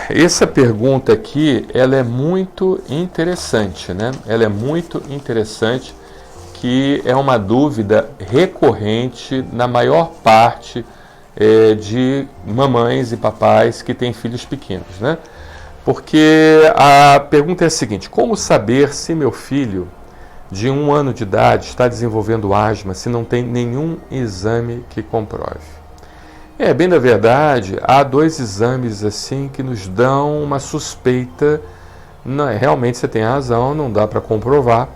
Essa pergunta aqui, ela é muito interessante, né? Ela é muito interessante, que é uma dúvida recorrente na maior parte de mamães e papais que têm filhos pequenos, né? Porque a pergunta é a seguinte: como saber se meu filho de 1 ano de idade está desenvolvendo asma se não tem nenhum exame que comprove? Bem na verdade, há 2 exames assim que nos dão uma suspeita. Não, realmente você tem razão, não dá para comprovar,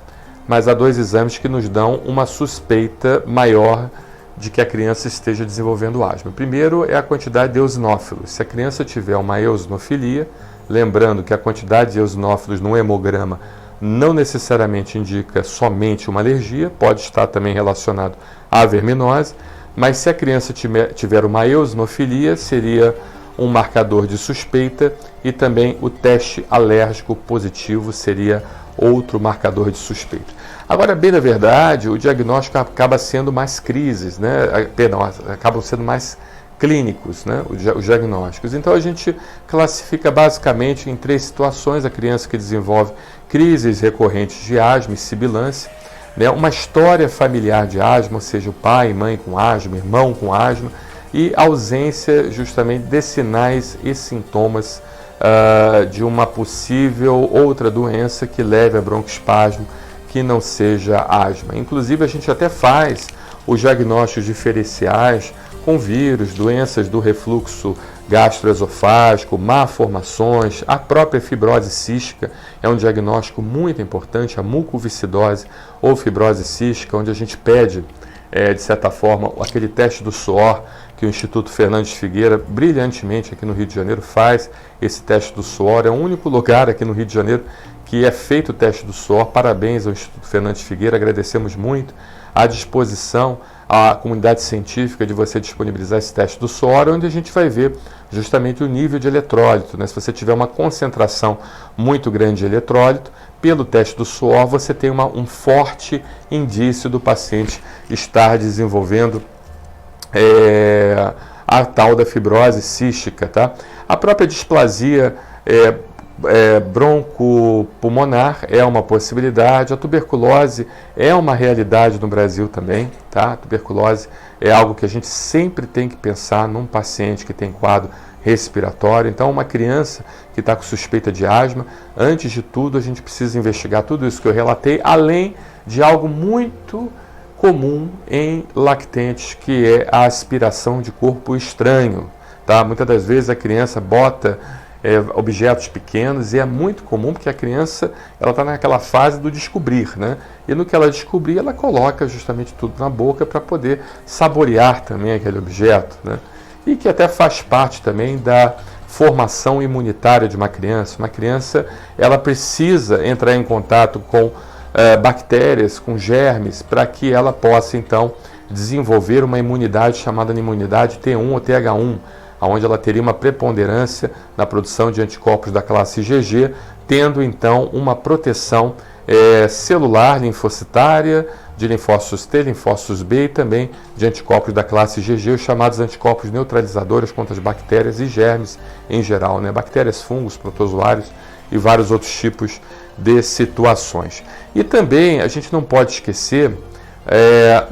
mas há 2 exames que nos dão uma suspeita maior de que a criança esteja desenvolvendo asma. O primeiro é a quantidade de eosinófilos. Se a criança tiver uma eosinofilia, lembrando que a quantidade de eosinófilos no hemograma não necessariamente indica somente uma alergia, pode estar também relacionado à verminose, mas se a criança tiver uma eosinofilia, seria um marcador de suspeita, e também o teste alérgico positivo seria outro marcador de suspeita. Agora, bem na verdade, o diagnóstico acaba sendo mais crises, né? Acabam sendo mais clínicos, né? Os diagnósticos. Então a gente classifica basicamente em 3 situações: a criança que desenvolve crises recorrentes de asma e sibilância, né? Uma história familiar de asma, ou seja, o pai e mãe com asma, irmão com asma, e ausência justamente de sinais e sintomas de uma possível outra doença que leve a broncoespasmo, que não seja asma. Inclusive, a gente até faz os diagnósticos diferenciais com vírus, doenças do refluxo gastroesofágico, malformações, a própria fibrose cística é um diagnóstico muito importante, a mucoviscidose ou fibrose cística, onde a gente pede, de certa forma, aquele teste do suor que o Instituto Fernandes Figueira, brilhantemente aqui no Rio de Janeiro, faz. Esse teste do suor é o único lugar aqui no Rio de Janeiro que é feito o teste do suor. Parabéns ao Instituto Fernandes Figueira, agradecemos muito a disposição à comunidade científica de você disponibilizar esse teste do suor, onde a gente vai ver justamente o nível de eletrólito, né? Se você tiver uma concentração muito grande de eletrólito, pelo teste do suor você tem um forte indício do paciente estar desenvolvendo a tal da fibrose cística, tá? A própria displasia broncopulmonar é uma possibilidade. A tuberculose é uma realidade no Brasil também, tá? A tuberculose é algo que a gente sempre tem que pensar num paciente que tem quadro respiratório. Então, uma criança que está com suspeita de asma, antes de tudo, a gente precisa investigar tudo isso que eu relatei, além de algo muito comum em lactentes, que é a aspiração de corpo estranho, tá? Muitas das vezes a criança bota objetos pequenos, e é muito comum porque a criança está naquela fase do descobrir, né? E no que ela descobrir, ela coloca justamente tudo na boca para poder saborear também aquele objeto, né? E que até faz parte também da formação imunitária de uma criança. Uma criança, ela precisa entrar em contato com bactérias, com germes, para que ela possa então desenvolver uma imunidade chamada de imunidade T1 ou TH1, onde ela teria uma preponderância na produção de anticorpos da classe IgG, tendo então uma proteção celular, linfocitária, de linfócitos T, linfócitos B e também de anticorpos da classe IgG, os chamados anticorpos neutralizadores contra as bactérias e germes em geral, né? Bactérias, fungos, protozoários e vários outros tipos de situações. E também a gente não pode esquecer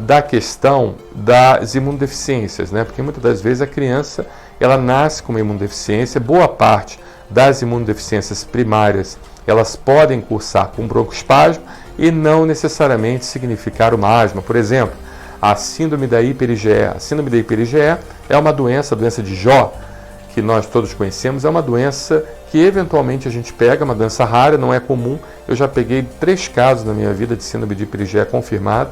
da questão das imunodeficiências, né? Porque muitas das vezes a criança ela nasce com uma imunodeficiência. Boa parte das imunodeficiências primárias elas podem cursar com broncoespasmo e não necessariamente significar uma asma. Por exemplo, a síndrome da hiper-IgE. A síndrome da hiper-IgE é uma doença, a doença de Jó, que nós todos conhecemos, é uma doença que eventualmente a gente pega, uma doença rara, não é comum. Eu já peguei 3 casos na minha vida de síndrome de hiper-IgE confirmado,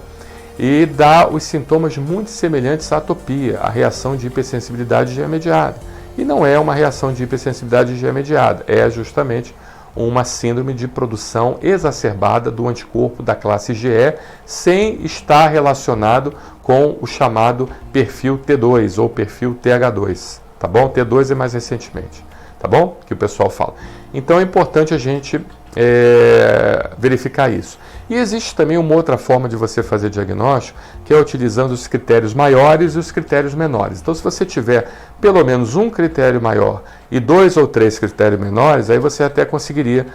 e dá os sintomas muito semelhantes à atopia, a reação de hipersensibilidade IgE mediada. E não é uma reação de hipersensibilidade IgE mediada, é justamente uma síndrome de produção exacerbada do anticorpo da classe IgE, sem estar relacionado com o chamado perfil T2 ou perfil TH2, tá bom? T2 é mais recentemente, tá bom? Que o pessoal fala. Então é importante a gente verificar isso. E existe também uma outra forma de você fazer diagnóstico, que é utilizando os critérios maiores e os critérios menores. Então, se você tiver pelo menos um critério maior e 2 ou 3 critérios menores, aí você até conseguiria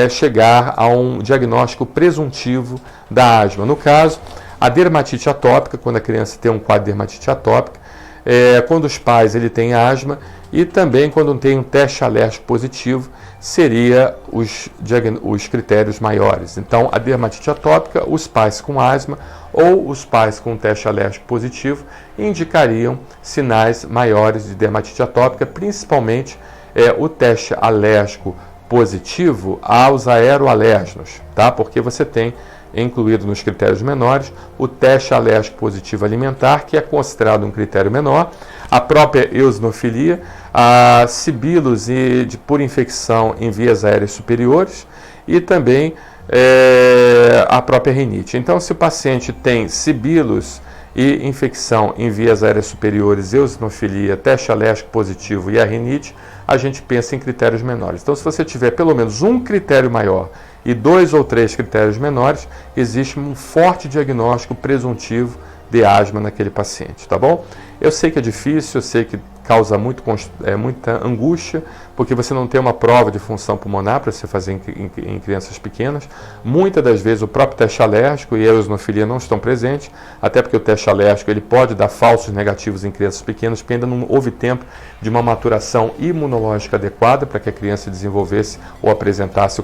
chegar a um diagnóstico presuntivo da asma. No caso, a dermatite atópica, quando a criança tem um quadro de dermatite atópica, quando os pais têm asma, e também quando tem um teste alérgico positivo, seria os critérios maiores. Então, a dermatite atópica, os pais com asma ou os pais com teste alérgico positivo indicariam sinais maiores de dermatite atópica, principalmente o teste alérgico positivo aos aeroalérgenos, tá? Porque você tem incluído nos critérios menores o teste alérgico positivo alimentar, que é considerado um critério menor, a própria eosinofilia, a sibilos por infecção em vias aéreas superiores e também a própria rinite. Então, se o paciente tem sibilos e infecção em vias aéreas superiores, eosinofilia, teste alérgico positivo e a rinite, a gente pensa em critérios menores. Então, se você tiver pelo menos um critério maior e 2 ou 3 critérios menores, existe um forte diagnóstico presuntivo de asma naquele paciente, tá bom? Eu sei que é difícil, eu sei que causa muita angústia, porque você não tem uma prova de função pulmonar para você fazer em crianças pequenas. Muitas das vezes o próprio teste alérgico e a eosinofilia não estão presentes, até porque o teste alérgico ele pode dar falsos negativos em crianças pequenas, porque ainda não houve tempo de uma maturação imunológica adequada para que a criança desenvolvesse ou apresentasse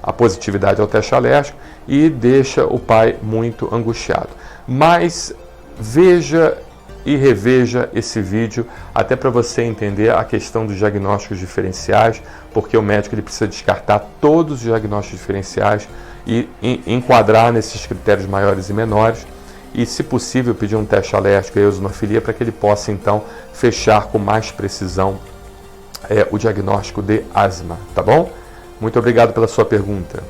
a positividade ao teste alérgico, e deixa o pai muito angustiado. Mas veja e reveja esse vídeo até para você entender a questão dos diagnósticos diferenciais, porque o médico ele precisa descartar todos os diagnósticos diferenciais e enquadrar nesses critérios maiores e menores, e, se possível, pedir um teste alérgico e eosinofilia para que ele possa então fechar com mais precisão o diagnóstico de asma, tá bom? Muito obrigado pela sua pergunta.